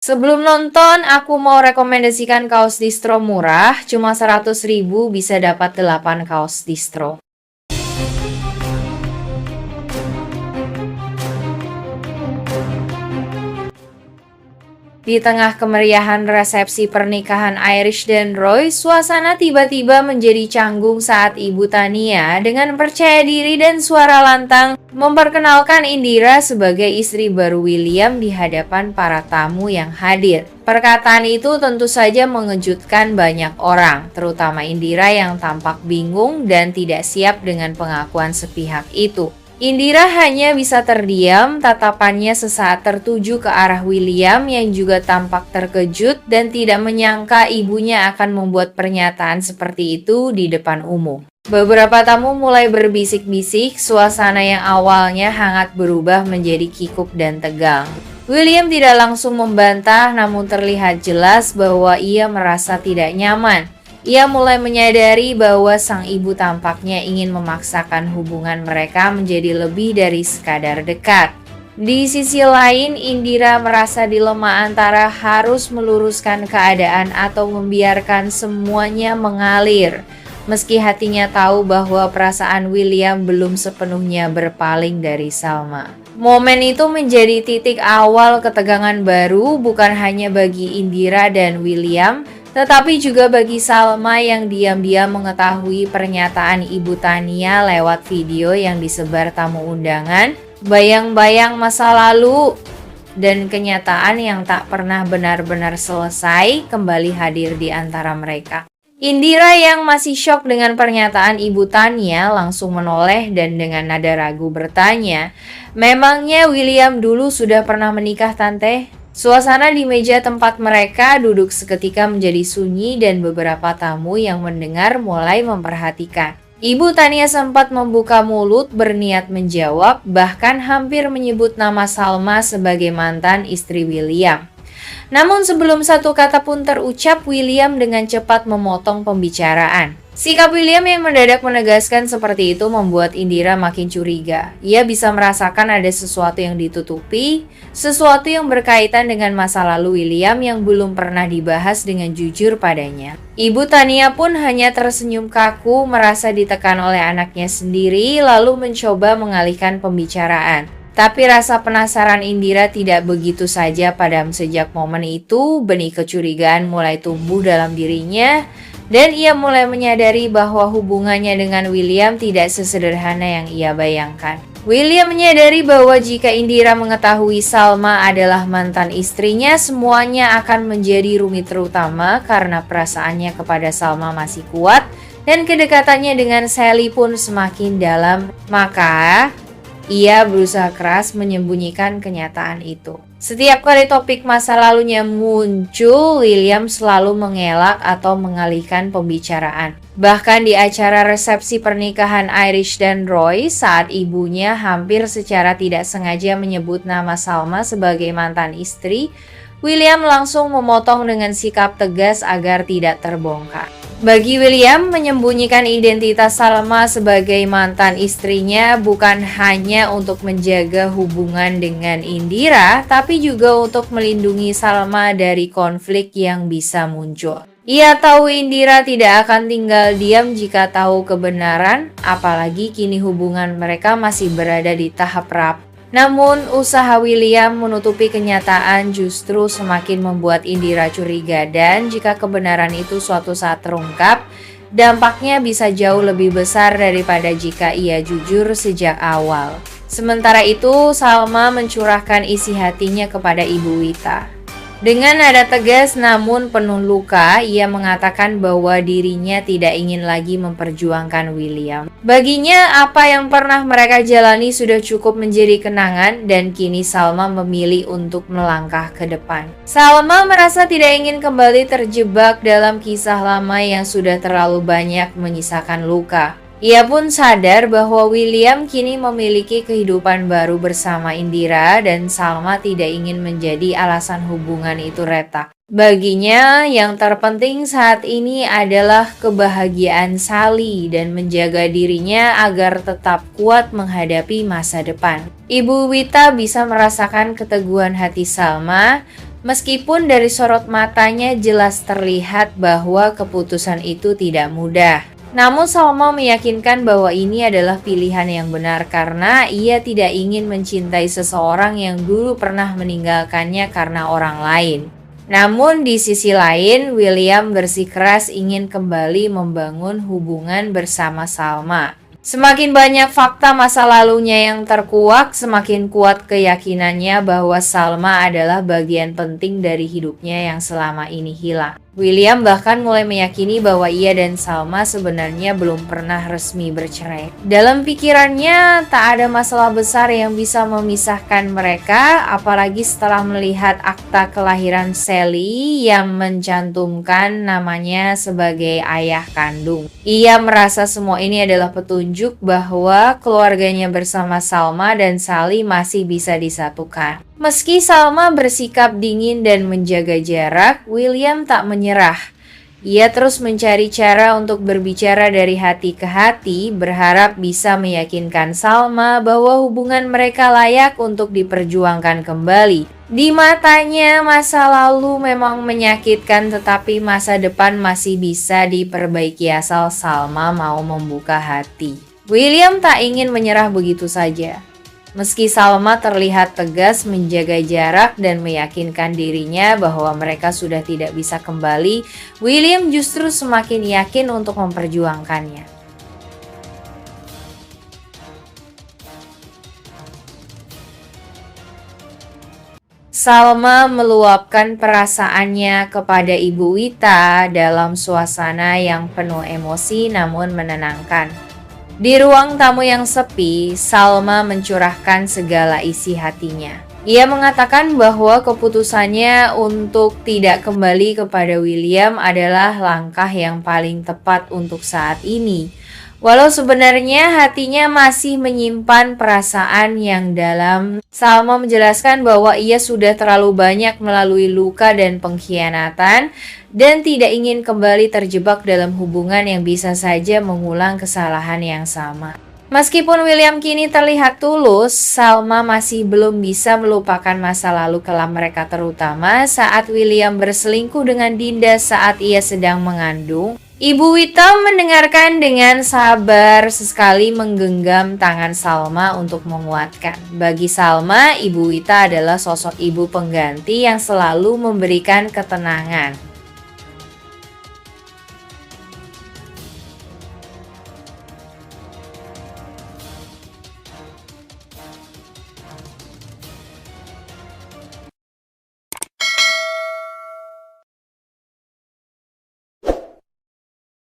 Sebelum nonton, aku mau rekomendasikan kaos distro murah, cuma 100.000 bisa dapat 8 kaos distro. Di tengah kemeriahan resepsi pernikahan Irish dan Roy, suasana tiba-tiba menjadi canggung saat Ibu Tania dengan percaya diri dan suara lantang memperkenalkan Indira sebagai istri baru William di hadapan para tamu yang hadir. Perkataan itu tentu saja mengejutkan banyak orang, terutama Indira yang tampak bingung dan tidak siap dengan pengakuan sepihak itu. Indira hanya bisa terdiam, tatapannya sesaat tertuju ke arah William yang juga tampak terkejut dan tidak menyangka ibunya akan membuat pernyataan seperti itu di depan umum. Beberapa tamu mulai berbisik-bisik, suasana yang awalnya hangat berubah menjadi kikuk dan tegang. William tidak langsung membantah, namun terlihat jelas bahwa ia merasa tidak nyaman. Ia mulai menyadari bahwa sang ibu tampaknya ingin memaksakan hubungan mereka menjadi lebih dari sekadar dekat. Di sisi lain, Indira merasa dilema antara harus meluruskan keadaan atau membiarkan semuanya mengalir. Meski hatinya tahu bahwa perasaan William belum sepenuhnya berpaling dari Salma. Momen itu menjadi titik awal ketegangan baru bukan hanya bagi Indira dan William, tetapi juga bagi Salma yang diam-diam mengetahui pernyataan Ibu Tania lewat video yang disebar tamu undangan, bayang-bayang masa lalu dan kenyataan yang tak pernah benar-benar selesai kembali hadir di antara mereka. Indira yang masih syok dengan pernyataan Ibu Tania langsung menoleh dan dengan nada ragu bertanya, "Memangnya William dulu sudah pernah menikah, Tante?" Suasana di meja tempat mereka duduk seketika menjadi sunyi dan beberapa tamu yang mendengar mulai memperhatikan. Ibu Tania sempat membuka mulut berniat menjawab, bahkan hampir menyebut nama Salma sebagai mantan istri William. Namun sebelum satu kata pun terucap, William dengan cepat memotong pembicaraan. Sikap William yang mendadak menegaskan seperti itu membuat Indira makin curiga. Ia bisa merasakan ada sesuatu yang ditutupi, sesuatu yang berkaitan dengan masa lalu William yang belum pernah dibahas dengan jujur padanya. Ibu Tania pun hanya tersenyum kaku, merasa ditekan oleh anaknya sendiri, lalu mencoba mengalihkan pembicaraan. Tapi rasa penasaran Indira tidak begitu saja padam. Sejak momen itu, benih kecurigaan mulai tumbuh dalam dirinya, dan ia mulai menyadari bahwa hubungannya dengan William tidak sesederhana yang ia bayangkan. William menyadari bahwa jika Indira mengetahui Salma adalah mantan istrinya, semuanya akan menjadi rumit, terutama karena perasaannya kepada Salma masih kuat dan kedekatannya dengan Sally pun semakin dalam. Maka ia berusaha keras menyembunyikan kenyataan itu. Setiap kali topik masa lalunya muncul, William selalu mengelak atau mengalihkan pembicaraan. Bahkan di acara resepsi pernikahan Irish dan Roy, saat ibunya hampir secara tidak sengaja menyebut nama Salma sebagai mantan istri, William langsung memotong dengan sikap tegas agar tidak terbongkar. Bagi William, menyembunyikan identitas Salma sebagai mantan istrinya bukan hanya untuk menjaga hubungan dengan Indira, tapi juga untuk melindungi Salma dari konflik yang bisa muncul. Ia tahu Indira tidak akan tinggal diam jika tahu kebenaran, apalagi kini hubungan mereka masih berada di tahap rapuh. Namun, usaha William menutupi kenyataan justru semakin membuat Indira curiga, dan jika kebenaran itu suatu saat terungkap, dampaknya bisa jauh lebih besar daripada jika ia jujur sejak awal. Sementara itu, Salma mencurahkan isi hatinya kepada Ibu Wita. Dengan nada tegas namun penuh luka, ia mengatakan bahwa dirinya tidak ingin lagi memperjuangkan William. Baginya, apa yang pernah mereka jalani sudah cukup menjadi kenangan dan kini Salma memilih untuk melangkah ke depan. Salma merasa tidak ingin kembali terjebak dalam kisah lama yang sudah terlalu banyak menyisakan luka. Ia pun sadar bahwa William kini memiliki kehidupan baru bersama Indira dan Salma tidak ingin menjadi alasan hubungan itu retak. Baginya, yang terpenting saat ini adalah kebahagiaan Sally dan menjaga dirinya agar tetap kuat menghadapi masa depan. Ibu Wita bisa merasakan keteguhan hati Salma, Meskipun dari sorot matanya jelas terlihat bahwa keputusan itu tidak mudah. Namun Salma meyakinkan bahwa ini adalah pilihan yang benar karena ia tidak ingin mencintai seseorang yang dulu pernah meninggalkannya karena orang lain. Namun di sisi lain, William bersikeras ingin kembali membangun hubungan bersama Salma. Semakin banyak fakta masa lalunya yang terkuak, semakin kuat keyakinannya bahwa Salma adalah bagian penting dari hidupnya yang selama ini hilang. William bahkan mulai meyakini bahwa ia dan Salma sebenarnya belum pernah resmi bercerai. Dalam pikirannya, tak ada masalah besar yang bisa memisahkan mereka, apalagi setelah melihat akta kelahiran Sally yang mencantumkan namanya sebagai ayah kandung. Ia merasa semua ini adalah petunjuk bahwa keluarganya bersama Salma dan Sally masih bisa disatukan. Meski Salma bersikap dingin dan menjaga jarak, William tak menyerah. Ia terus mencari cara untuk berbicara dari hati ke hati, berharap bisa meyakinkan Salma bahwa hubungan mereka layak untuk diperjuangkan kembali. Di matanya, masa lalu memang menyakitkan, tetapi masa depan masih bisa diperbaiki asal Salma mau membuka hati. William tak ingin menyerah begitu saja. Meski Salma terlihat tegas menjaga jarak dan meyakinkan dirinya bahwa mereka sudah tidak bisa kembali, William justru semakin yakin untuk memperjuangkannya. Salma meluapkan perasaannya kepada Ibu Wita dalam suasana yang penuh emosi namun menenangkan. Di ruang tamu yang sepi, Salma mencurahkan segala isi hatinya. Ia mengatakan bahwa keputusannya untuk tidak kembali kepada William adalah langkah yang paling tepat untuk saat ini. Walau sebenarnya hatinya masih menyimpan perasaan yang dalam, Salma menjelaskan bahwa ia sudah terlalu banyak melalui luka dan pengkhianatan dan tidak ingin kembali terjebak dalam hubungan yang bisa saja mengulang kesalahan yang sama. Meskipun William kini terlihat tulus, Salma masih belum bisa melupakan masa lalu kelam mereka, terutama saat William berselingkuh dengan Dinda saat ia sedang mengandung. Ibu Wita mendengarkan dengan sabar, sesekali menggenggam tangan Salma untuk menguatkan. Bagi Salma, Ibu Wita adalah sosok ibu pengganti yang selalu memberikan ketenangan.